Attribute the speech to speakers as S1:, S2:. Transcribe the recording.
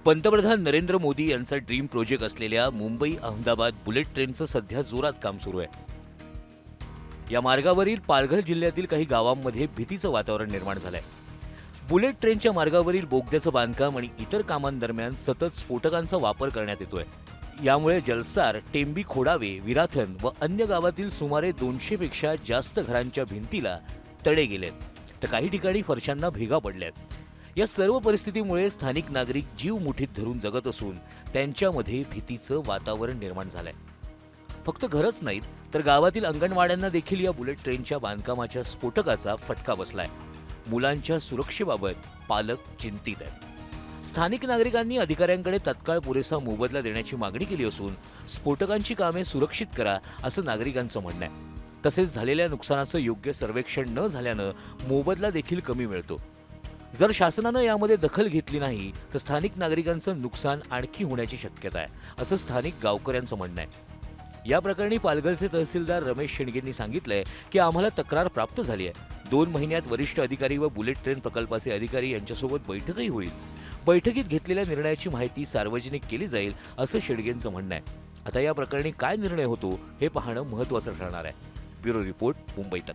S1: पंतप्रधान नरेंद्र मोदी यांचा dream project असलेल्या मुंबई अहमदाबाद बुलेट ट्रेनचं सध्या जोरात काम सुरू आहे. या मार्गावरील पालघर जिल्ह्यातील काही गावांमध्ये भीतीचं वातावरण निर्माण झालंय. बुलेट ट्रेनच्या मार्गावरील बोगद्याचं बांधकाम आणि इतर कामांदरम्यान सतत स्फोटकांचा वापर करण्यात येतोय. यामुळे जलसार, टेंबी खोडावे, विराथन व अन्य गावातील सुमारे 200 पेक्षा जास्त घरांच्या भिंतीला तडे गेलेत, तर काही ठिकाणी फरशांना भेगा पडल्यात. या सर्व परिस्थितीमुळे स्थानिक नागरिक जीव मुठीत धरून जगत असून त्यांच्यामध्ये भीतीचं वातावरण निर्माण झालंय. फक्त घरच नाहीत, तर गावातील अंगणवाड्यांना देखील या बुलेट ट्रेनच्या बांधकामाच्या स्फोटकाचा फटका बसलाय. मुलांच्या सुरक्षेबाबत पालक चिंतित आहेत. स्थानिक नागरिकांनी अधिकाऱ्यांकडे तत्काळ पुरेसा मोबदला देण्याची मागणी केली असून स्फोटकांची कामे सुरक्षित करा असं नागरिकांचं म्हणणं आहे. तसेच झालेल्या नुकसानाचं योग्य सर्वेक्षण न झाल्यानं मोबदला देखील कमी मिळतो. जर शासनानं यामध्ये दखल घेतली नाही तर स्थानिक नागरिकांचं नुकसान आणखी होण्याची शक्यता आहे, असं स्थानिक गावकऱ्यांचं म्हणणं आहे. या प्रकरणी पालघरचे तहसीलदार रमेश शेंडगेंनी सांगितलंय की आम्हाला तक्रार प्राप्त झाली आहे. 2 महिन्यात वरिष्ठ अधिकारी व बुलेट ट्रेन प्रकल्पाचे अधिकारी यांच्यासोबत बैठकही होईल. बैठकीत घेतलेल्या निर्णयाची माहिती सार्वजनिक केली जाईल असं शेंडगेंचं म्हणणं आहे. आता या प्रकरणी काय निर्णय होतो हे पाहणं महत्त्वाचं ठरणार आहे. ब्युरो रिपोर्ट, मुंबई तक.